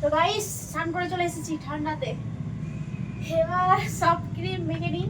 তো গাইস স্নান করে চলে এসেছি ঠান্ডাতে। এবার সব ক্রিম মেখে নিই।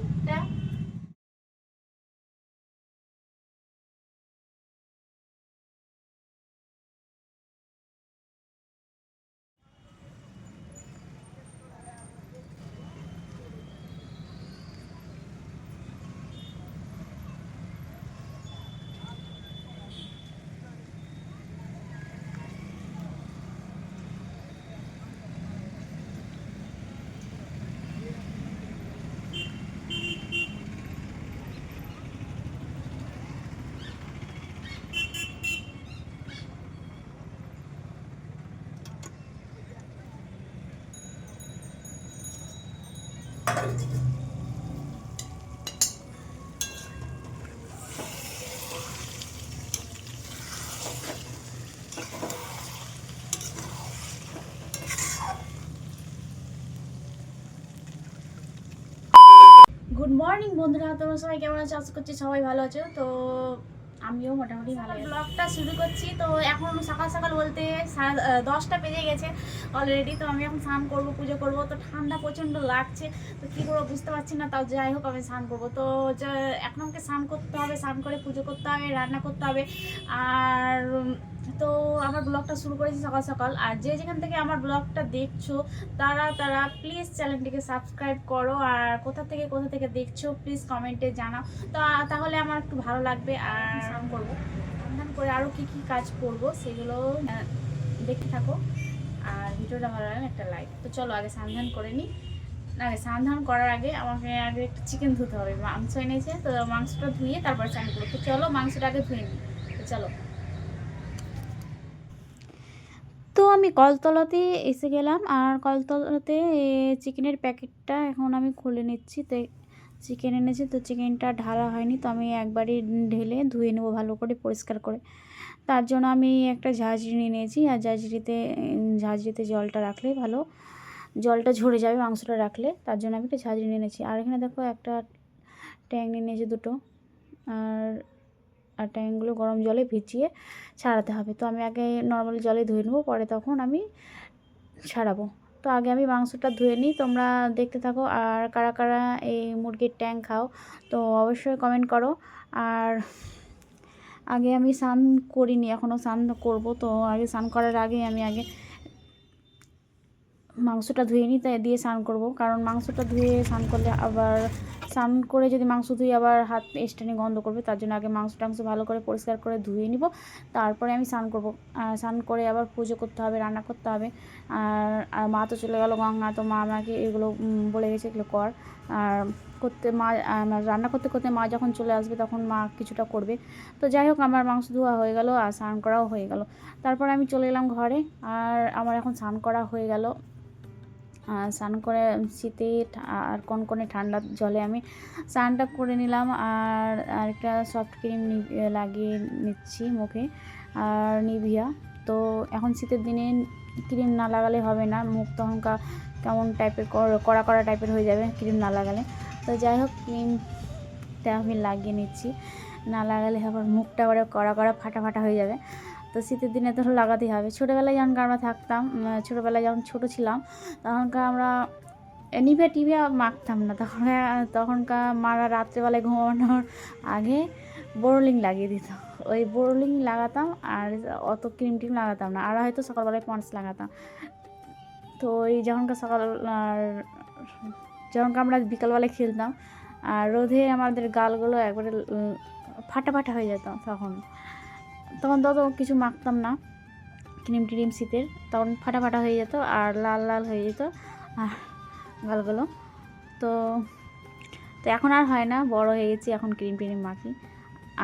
গুড মর্নিং বন্ধুরা, তোমরা সবাই কেমন আছো? আশা করছি সবাই ভালো আছো। তো আমিও মোটামুটি ভালো। ব্লগটা শুরু করছি। তো এখন সকাল সকাল বলতে 10টা বেজে গেছে অলরেডি। তো আমি এখন স্নান করবো, পুজো করবো। তো ঠান্ডা প্রচণ্ড লাগছে, তো কী করবো বুঝতে পারছি না। তাও যাই হোক আমি স্নান করবো। তো এখন আমাকে স্নান করতে হবে, স্নান করে পুজো করতে হবে, রান্না করতে হবে। আর তো আমার ব্লগটা শুরু করেছি সকাল সকাল। আর যে যেখান থেকে আমার ব্লগটা দেখছো তারা প্লিজ চ্যানেলটিকে সাবস্ক্রাইব করো। আর কোথা থেকে দেখছো প্লিজ কমেন্টে জানাও। তো তাহলে আমার একটু ভালো লাগবে। আর স্নান করবো, স্নান করে আরও কী কাজ করবো সেগুলো দেখতে থাকো। আর ভিডিওটা ভালো লাগে একটা লাইক। তো চলো আগে স্নান করে নিই। আগে স্নান করার আগে আমাকে আগে একটু চিকেন ধুতে হবে। মাংস এনেছে, তো মাংসটা ধুয়ে তারপর স্নান করবো। তো চলো মাংসটা আগে ধুয়ে নিই। তো চলো। তো আমি কলতলাতে এসে গেলাম। আর কলতলাতে চিকেনের প্যাকেটটা এখন আমি খুলে নিচ্ছি। তো চিকেন এনেছে, তো চিকেনটা ঢালা হয়নি, তো আমি একবারই ঢেলে ধুয়ে নেবো ভালো করে পরিষ্কার করে। তার জন্য আমি একটা ঝাঁঝরি নিয়ে নিয়েছি। আর ঝাঁঝরিতে জলটা রাখলে ভালো, জলটা ঝরে যাবে মাংসটা রাখলে। তার জন্য আমি একটা ঝাঁঝরি নিয়ে নিয়েছি। আর এখানে দেখো একটা ট্যাং নিয়ে নিয়েছি দুটো। আর ট্যাংগুলো গরম জলে ভিজিয়ে ছাড়াতে হবে। তো আমি আগে নর্মাল জলে ধুয়ে নেবো, পরে তখন আমি ছাড়াবো। তো আগে আমি মাংসটা ধুয়ে নিই, তোমরা দেখতে থাকো। আর কারা কারা এই মুরগির ট্যাং খাও তো অবশ্যই কমেন্ট করো। আর আগে আমি স্নান করিনি, এখনও স্নান করবো। তো আগে স্নান করার আগে আমি আগে মাংসটা ধুয়ে নিই, তাই দিয়ে স্নান করবো। কারণ মাংসটা ধুয়ে স্নান করলে আবার স্নান করে যদি মাংস ধুয়ে আবার হাত এস্টানি গন্ধ করবে। তার জন্য আগে মাংস টাংস ভালো করে পরিষ্কার করে ধুয়ে নিব, তারপরে আমি স্নান করবো। স্নান করে আবার পুজো করতে হবে, রান্না করতে হবে। আর মা তো চলে গেল গঙ্গা। তো মা আমাকে এগুলো বলে গেছে এগুলো কর। আর রান্না করতে করতে মা যখন চলে আসবে তখন মা কিছুটা করবে। তো যাই হোক আমার মাংস ধোয়া হয়ে গেল আর স্নান করাও হয়ে গেল। তারপর আমি চলে এলাম ঘরে। আর আমার এখন স্নান করা হয়ে গেল। স্নান করে শীতে আর কনকনে ঠান্ডা জলে আমি স্নানটা করে নিলাম। আর একটা সফট ক্রিম লাগিয়ে নিচ্ছি মুখে, আর নিভিয়া। তো এখন শীতের দিনে ক্রিম না লাগালে হবে না, মুখ তখনকার কেমন টাইপের কড়া কড়া টাইপের হয়ে যাবে ক্রিম না লাগালে। তো যাই হোক ক্রিমটা আমি লাগিয়ে নিচ্ছি, না লাগালে আবার মুখটা আবার কড়া কড়া ফাটা ফাটা হয়ে যাবে। তো শীতের দিনে তো লাগাতেই হবে। ছোটোবেলায় যখন আমরা থাকতাম, ছোটোবেলায় যখন ছোটো ছিলাম তখনকার আমরা টিভিয়া মাখতাম না। তখনকার মারা রাত্রেবেলায় ঘুমানোর আগে বোরোলিং লাগিয়ে দিত। ওই বোরোলিং লাগাতাম, আর অত ক্রিম টিম লাগাতাম না। আর হয়তো সকালবেলায় পন্ডস লাগাতাম। তো ওই যখনকার আমরা বিকালবেলায় খেলতাম আর রোদে আমাদের গালগুলো একবারে ফাটা ফাটা হয়ে যেত। তখন তত কিছু মাখতাম না ক্রিম টিম শীতের, তখন ফাটা ফাটা হয়ে যেত আর লাল লাল হয়ে যেত আর গালগুলো। তো এখন আর হয় না, বড় হয়ে গেছি, এখন ক্রিম টিম মাখি।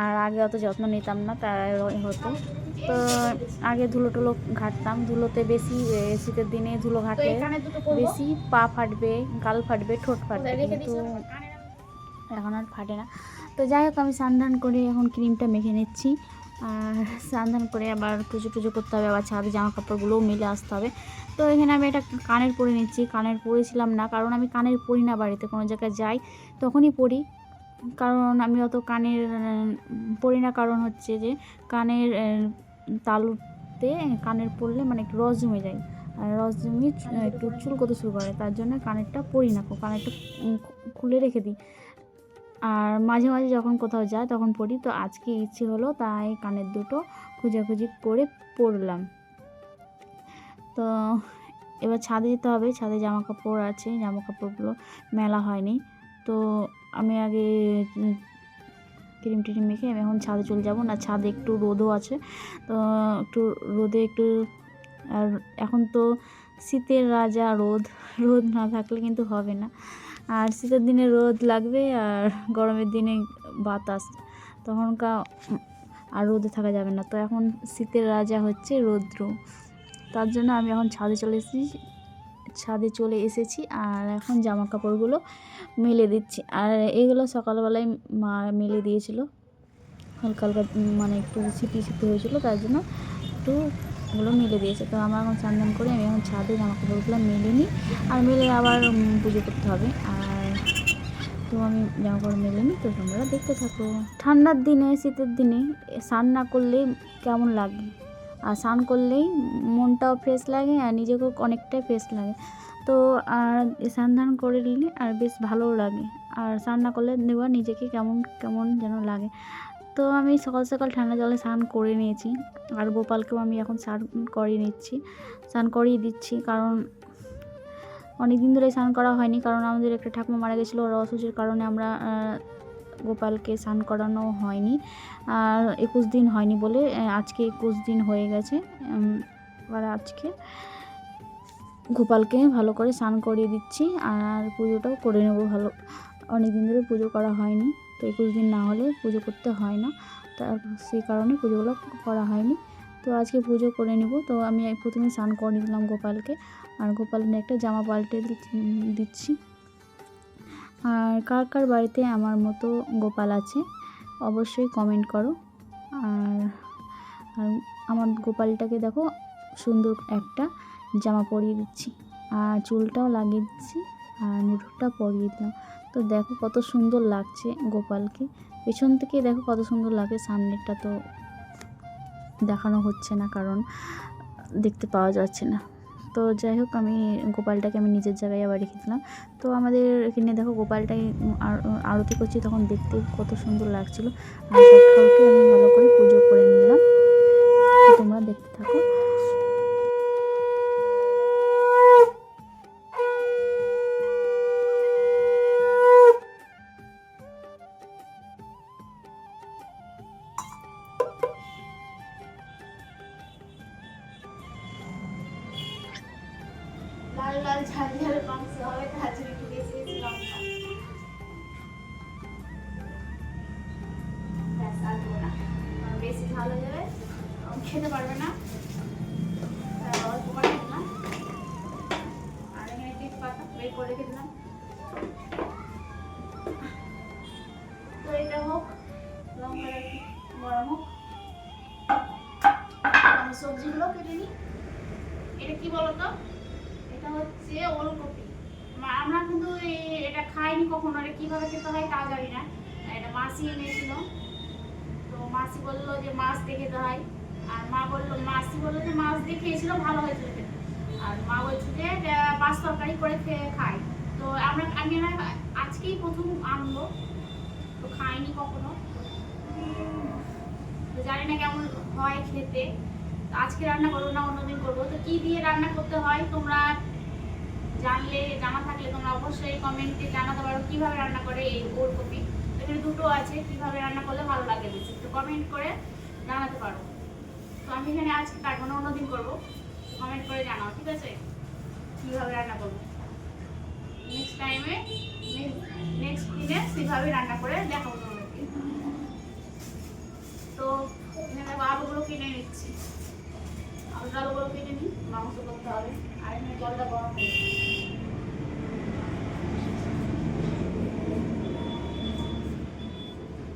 আর আগে অত যত্ন নিতাম না, তাই হতো। তো আগে ধুলো টুলো ঘাঁটতাম, ধুলোতে বেশি শীতের দিনে ধুলো ঘাঁটলে বেশি পা ফাটবে, গাল ফাটবে, ঠোঁট ফাটবে, কিন্তু এখন আর ফাটে না। তো যাই হোক আমি স্নান করে এখন ক্রিমটা মেখে নিচ্ছি। আর স্নান করে আবার পুজো টুজো করতে হবে, আবার ছাদে জামা কাপড়গুলোও মেলে আসতে হবে। তো এখানে আমি এটা কানের পরে নিচ্ছি। কানের পরেছিলাম না, কারণ আমি কানের পরি না, বাড়িতে কোনো জায়গায় যাই তখনই পরি। কারণ আমি অত কানের পরি না, কারণ হচ্ছে যে কানের তালুতে কানের পরলে মানে একটু রস জমে যায়। আর রস জমিয়ে একটু চুলকোতে শুরু করে, তার জন্য কানেরটা পরি না, কানেরটা খুলে রেখে দিই। আর মাঝে মাঝে যখন কোথাও যায় তখন পরি। তো আজকে ইচ্ছে হলো তাই কানের দুটো খোঁজাখুঁজি করে পরলাম। তো এবার ছাদে যেতে হবে, ছাদে জামা কাপড় আছে, জামা কাপড়গুলো মেলা হয়নি। তো আমি আগে ক্রিম টিম মেখে আমি এখন ছাদে চলে যাব। না, ছাদে একটু রোদও আছে, তো একটু রোদে একটু, আর এখন তো শীতের রাজা রোদ, রোদ না থাকলে কিন্তু হবে না। আর শীতের দিনে রোদ লাগবে, আর গরমের দিনে বাতাস, তখনকার আর রোদে থাকা যাবে না। তো এখন শীতের রাজা হচ্ছে রৌদ্র, তার জন্য আমি এখন ছাদে চলে এসেছি আর এখন জামা কাপড়গুলো মেলে দিচ্ছি। আর এগুলো সকালবেলায় মা মেলে দিয়েছিল, হালকা হালকা মানে একটু ছিটি হয়েছিল, তার জন্য একটু ওগুলো মেলে দিয়েছে। তো আমার এখন স্নান করে আমি এখন ছাদে জামা কাপড়গুলো মেলে নিই, আর মেলে আবার পুজো করতে হবে। আর তো আমি জামা কাপড় মেলে নিই, তো তোমরা দেখতে থাকো। ঠান্ডার দিনে, শীতের দিনে স্নান না করলে কেমন লাগে, আর স্নান করলেই মনটাও ফ্রেশ লাগে আর নিজেকেও অনেকটাই ফ্রেশ লাগে। তো আর স্নান করে নিলে আর বেশ ভালোও লাগে, আর স্নান না করলে নেওয়া নিজেকে কেমন কেমন যেন লাগে। তো আমি সকাল সকাল ঠান্ডা জলে স্নান করে নিয়েছি, আর গোপালকেও আমি এখন স্নান করিয়ে দিচ্ছি, কারণ অনেক দিন ধরে স্নান করা হয়নি, কারণ আমাদের একটা ঠাকুমা মারা গেছিলো, ওরা অসুখের কারণে আমরা গোপালকে স্নান করানো হয়নি। আর 21 দিন হয়নি বলে আজকে 21 দিন হয়ে গেছে। আর আজকে গোপালকে ভালো করে স্নান করিয়ে দিচ্ছি, আর পুজোটাও করে নেবো ভালো। অনেক দিন ধরে পুজো করা হয়নি, তো 21 দিন না হলে পুজো করতে হয় না, সেই কারণে পুজোগুলো করা হয়নি। তো আজকে পুজো করে নেব। তো আমি প্রথমে স্নান করে দিলাম গোপালকে, আর গোপালের একটা জামা পাল্টে দিচ্ছি। আর কার কার বাড়িতে আমার মতো গোপাল আছে অবশ্যই কমেন্ট করো। আর আমার গোপালটাকে দেখো সুন্দর একটা জামা পরিয়ে দিচ্ছি, আর চুলটাও লাগিয়ে দিচ্ছি, আর মুঠোটা পরিয়ে দিলাম। তো দেখো কত সুন্দর লাগছে গোপালকে, পেছন থেকে দেখো কত সুন্দর লাগে, সামনেরটা তো দেখানো হচ্ছে না কারণ দেখতে পাওয়া যাচ্ছে না। তো যাই হোক, আমি গোপালটাকে আমি নিজের জায়গায় আবার রেখে দিলাম। তো আমাদের এখানে দেখো গোপালটাই আরতি করছি, তখন দেখতে কত সুন্দর লাগছিলো। আর সব ঠাকুরকে আমি ভালো করে পুজো করে নিলাম, তোমরা দেখতে থাকো। লাল লাল ঝাল ঝাল মাংস হবে, তার জন্য একটু বেশি বেশি লঙ্কা, ব্যাস আর দেবো না, বেশি ঝাল হয়ে যাবে, খেতে পারবে না। অল্প করে দিলাম, আর এখানে তেজপাতা বের করে রেখে দিলাম। তো এটা হোক, লঙ্কাটা গরম হোক, আমি সবজিগুলো কেটে নিই। এটা কি বলতো, এটা হচ্ছে ওলকপি। আমরা কিন্তু এটা খাইনি কখনো, এটা কীভাবে খেতে হয় তা জানি না। এটা মাসি এনেছিল, তো মাসি বললো যে মাছ দিয়ে খেতে হয়, আর মাসি বললো যে মাছ দিয়ে খেয়েছিল, ভালো হয়েছিল খেতে। আর মা বলছে যে মাছ তরকারি করে খাই। তো আমি আজকেই প্রথম আনবো, তো খাইনি কখনো, তো জানি না কেমন হয় খেতে। আজকে রান্না করবো না অন্যদিন করবো। তো কি দিয়ে রান্না করতে হয় তোমরা জানা থাকলে তোমরা অবশ্যই কমেন্টে জানাতে পারো কিভাবে রান্না করে এই ওলকপি। এখানে দুটো আছে, কিভাবে রান্না করলে ভালো লাগে বেশি, তো কমেন্ট করে জানাতে পারো। তো আমি এখানে আজকে কাটবো না, অন্যদিন করবো, কমেন্ট করে জানাও, ঠিক আছে, কিভাবে রান্না করবো। নেক্সট দিনে সেভাবে রান্না করে দেখাবো তোমাদেরকে। তো এখানে আলুগুলো কিনে নিচ্ছি, আলুগুলো কেটে নিই, মাংস করতে হবে। আর এখানে জলটা গরম হয়ে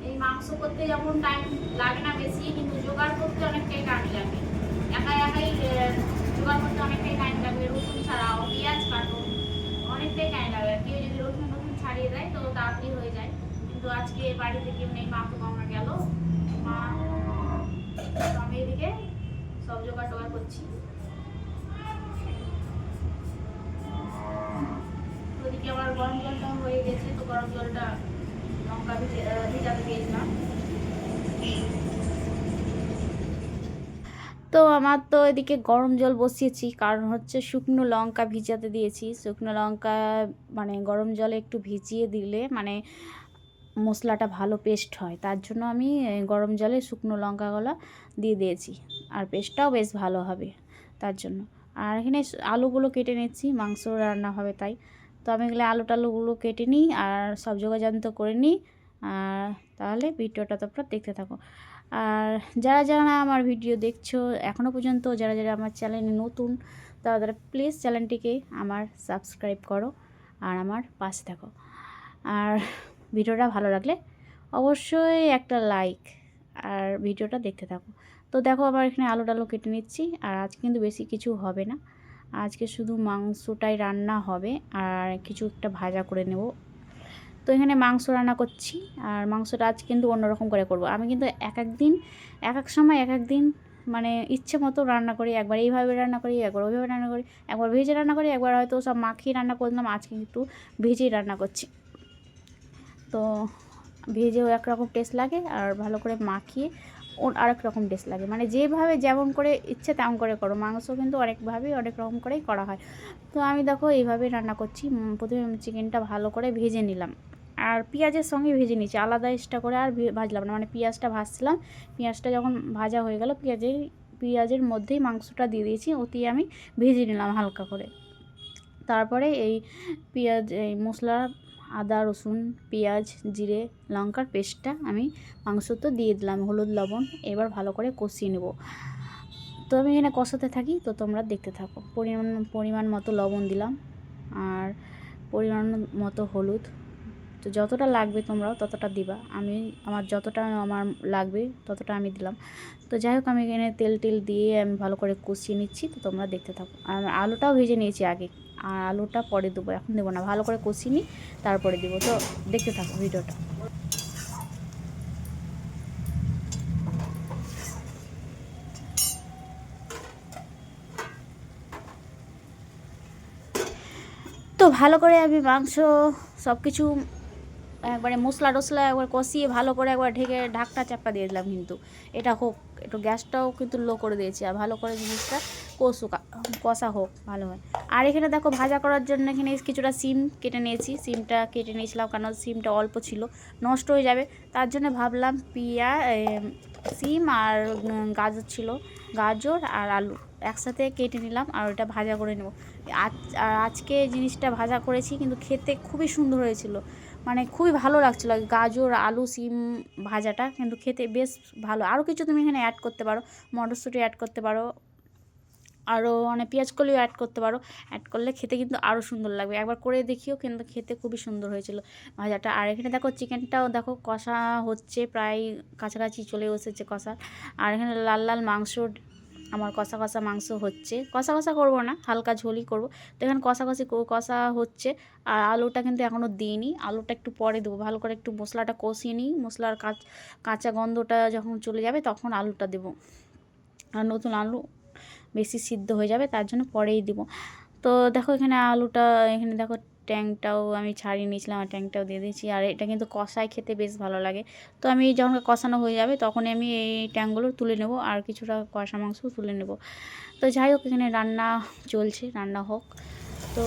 এই মাংস করতে যেমন টাইম লাগে না বেশি, কিন্তু জোগাড় করতে অনেকটাই টাইম লাগে। একাই জোগাড় করতে অনেকটাই টাইম লাগবে, রসুন ছাড়াও পেঁয়াজ কাটো, অনেকটাই টাইম লাগে। কেউ যদি রসুন ছাড়িয়ে দেয় তো তাড়াতাড়ি হয়ে যায়, কিন্তু আজকে বাড়িতে কেউ নেই, মা তো গঙ্গা গেল, মা তো আমি এদিকে সব জোগাড় টোগাড় করছি। গরম জলটা হয়ে গেছে, তো গরম জলটা লঙ্কা ভিজাতে দিয়েছিলাম। তো আমার তো এদিকে গরম জল বসিয়েছি, কারণ হচ্ছে শুকনো লঙ্কা ভিজাতে দিয়েছি। শুকনো লঙ্কা মানে গরম জলে একটু ভিজিয়ে দিলে মানে মশলাটা ভালো পেস্ট হয়, তার জন্য আমি গরম জলে শুকনো লঙ্কাগুলো দিয়ে দিয়েছি, আর পেস্টটাও বেশ ভালো হবে তার জন্য। আর এখানে আলুগুলো কেটে নিচ্ছি, মাংস রান্না হবে তাই। তো আমি এগুলো আলুগুলো কেটে নিই আর সব যোগাযন্ত্র করে নিই। আর তাহলে ভিডিওটা তোমরা দেখতে থাকো। আর যারা যারা আমার ভিডিও দেখছো এখনও পর্যন্ত, যারা যারা আমার চ্যানেলে নতুন, তারা প্লিজ চ্যানেলটিকে আমার সাবস্ক্রাইব করো আর আমার পাশে থাকো। আর ভিডিওটা ভালো লাগলে অবশ্যই একটা লাইক আর ভিডিওটা দেখতে থাকো। তো দেখো আবার এখানে আলু টালু কেটে নিচ্ছি। আর আজকে কিন্তু বেশি কিছু হবে না, আজকে শুধু মাংসটাই রান্না হবে আর কিছু একটা ভাজা করে নেব। তো এখানে মাংস রান্না করছি, আর মাংসটা আজ কিন্তু অন্যরকম করে করব। আমি কিন্তু এক এক দিন এক এক সময় এক এক দিন মানে ইচ্ছে মতো রান্না করি। একবার এইভাবে রান্না করি, একবার ওইভাবে রান্না করি, একবার ভেজে রান্না করি, একবার হয়তো সব মাখিয়ে রান্না করলাম। আজকে একটু ভেজেই রান্না করছি। তো ভেজেও একরকম টেস্ট লাগে, আর ভালো করে মাখিয়ে ওর আরেক রকম টেস্ট লাগে। মানে যেভাবে যেমন করে ইচ্ছে তেমন করে করো, মাংস কিন্তু অনেকভাবেই অনেক রকম করেই করা হয়। তো আমি দেখো এইভাবেই রান্না করছি। প্রথমে চিকেনটা ভালো করে ভেজে নিলাম, আর পেঁয়াজের সঙ্গে ভেজে নিচ্ছি, আলাদা এক্সট্রা করে আর ভাজলাম না। মানে পেঁয়াজটা ভাজছিলাম, পেঁয়াজটা যখন ভাজা হয়ে গেল, পেঁয়াজের মধ্যেই মাংসটা দিয়ে দিয়েছি, ওতেই আমি ভেজে নিলাম হালকা করে। তারপরে এই এই মশলা, আদা রসুন পেঁয়াজ জিরে লঙ্কার পেস্টটা আমি মাংস তো দিয়ে দিলাম, হলুদ লবণ, এবার ভালো করে কষিয়ে নেব। তো আমি এখানে কষাতে থাকি, তো তোমরা দেখতে থাকো। পরিমাণ মতো লবণ দিলাম, আর পরিমাণ মতো হলুদ। তো যতটা লাগবে তোমরাও ততটা দিবা, আমার যতটা আমার লাগবে ততটা আমি দিলাম। তো যাই হোক, আমি এখানে তেল দিয়ে আমি ভালো করে কষিয়ে নিচ্ছি। তো তোমরা দেখতে থাকো। আর আলুটাও ভেজে নিয়েছি আগে, আর আলুটা পরে দেবো, এখন দেবো না। ভালো করে কষিয়ে নিই তারপরে দেবো। তো দেখতে থাকো ভিডিওটা। তো ভালো করে আমি মাংস সব কিছু একবারে মশলা টশলা একবার কষিয়ে ভালো করে একবার ঢেকে ঢাকটা চাপা দিয়ে দিলাম। কিন্তু এটা হোক, একটু গ্যাসটাও কিন্তু লো করে দিয়েছি, আর ভালো করে জিনিসটা কষা হোক ভালো হয়। আর এখানে দেখো ভাজা করার জন্য এখানে কিছুটা সিম কেটে নিয়েছি। সিমটা কেটে নিয়েছিলাম কারণ সিমটা অল্প ছিল, নষ্ট হয়ে যাবে, তার জন্য ভাবলাম সিম আর গাজর ছিল, গাজর আর আলু একসাথে কেটে নিলাম, আর ওটা ভাজা করে নেব। আর আজকে জিনিসটা ভাজা করেছি, কিন্তু খেতে খুবই সুন্দর হয়েছিল, মানে খুবই ভালো লাগছিলো। গাজর আলু সিম ভাজাটা কিন্তু খেতে বেশ ভালো। আরও কিছু তুমি এখানে অ্যাড করতে পারো, মটরশুঁটি অ্যাড করতে পারো, আরও অনেক পেঁয়াজ কলিও অ্যাড করতে পারো। অ্যাড করলে খেতে কিন্তু আরও সুন্দর লাগবে, একবার করে দেখিও, কিন্তু খেতে খুবই সুন্দর হয়েছিল ভাজাটা। আর এখানে দেখো চিকেনটাও দেখো কষা হচ্ছে, প্রায় কাছাকাছি চলে এসেছে কষা। আর এখানে লাল লাল মাংস, আমার কষা কষা মাংস হচ্ছে, কষা কষা করবো না, হালকা ঝোলই করবো। তো এখানে কষা হচ্ছে। আর আলুটা কিন্তু এখনও দিইনি, আলুটা একটু পরে দেবো। ভালো করে একটু মশলাটা কষিয়ে নিই, মশলার কাঁচা গন্ধটা যখন চলে যাবে তখন আলুটা দেবো। আর নতুন আলু বেশি সিদ্ধ হয়ে যাবে, তার জন্য পরেই দিব। তো দেখো এখানে আলুটা, এখানে দেখো ট্যাংটাও আমি ছাড়িয়ে নিয়েছিলাম, আর ট্যাংটাও দিয়ে দিয়েছি। আর এটা কিন্তু কষায় খেতে বেশ ভালো লাগে। তো আমি যখন কষানো হয়ে যাবে তখনই আমি এই ট্যাংগুলো তুলে নেব, আর কিছুটা কষা মাংসও তুলে নেব। তো যাই হোক, এখানে রান্না চলছে, রান্না হোক। তো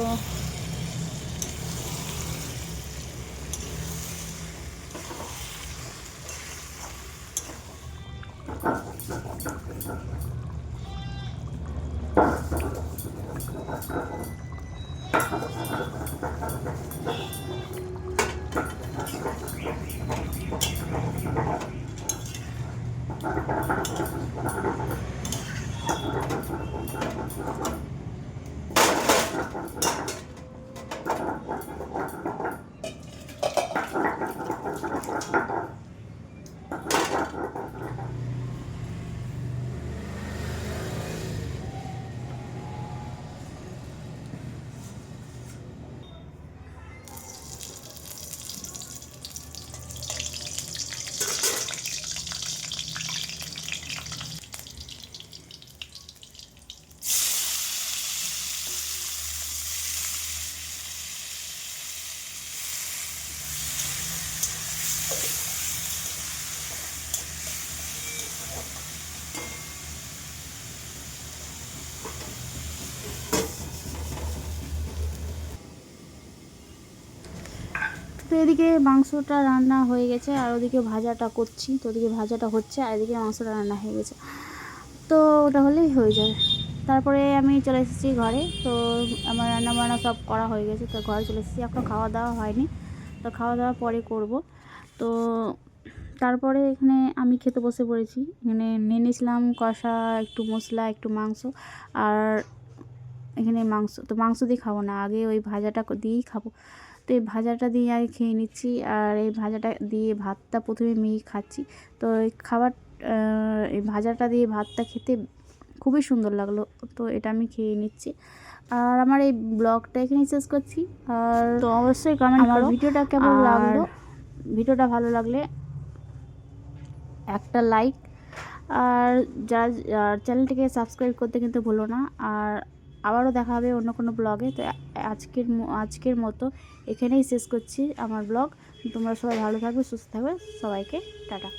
তো এদিকে মাংসটা রান্না হয়ে গেছে আর ওদিকে ভাজাটা করছি, তো ওদিকে ভাজাটা হচ্ছে আর এদিকে মাংসটা রান্না হয়ে গেছে, তো ওটা হলেই হয়ে যায়। তারপরে আমি চলে এসেছি ঘরে, তো আমার রান্নাবান্না সব করা হয়ে গেছে, তো ঘরে চলে এসেছি, এখনও খাওয়া দাওয়া হয়নি, তো খাওয়া দাওয়া পরে করব। তো তারপরে এখানে আমি খেতে বসে পড়েছি, এখানে নিয়ে নিয়েছিলাম কষা, একটু মশলা, একটু মাংস, আর এখানে মাংস, তো মাংস দিয়ে খাবো না, আগে ওই ভাজাটা দিয়েই খাবো। তো এই ভাজাটা দিয়ে আগে খেয়ে নিচ্ছি, আর এই ভাজাটা দিয়ে ভাতটা প্রথমে মেখে খাচ্ছি। তো এই এই ভাজাটা দিয়ে ভাতটা খেতে খুবই সুন্দর লাগলো, তো এটা আমি খেয়ে নিচ্ছি। আর আমার এই ব্লগটা এখানেই শেষ করছি। আর তো অবশ্যই কমেন্ট করো আমার ভিডিওটা কেমন লাগলো, ভিডিওটা ভালো লাগলে একটা লাইক, আর চ্যানেলটিকে সাবস্ক্রাইব করতে কিন্তু ভুলো না। আর আবারও দেখা হবে অন্য কোনো ব্লগে। তো আজকের মতো এখানেই শেষ করছি আমার ব্লগ। তোমরা সবাই ভালো থাকবে, সুস্থ থাকবে, সবাইকে টাটা।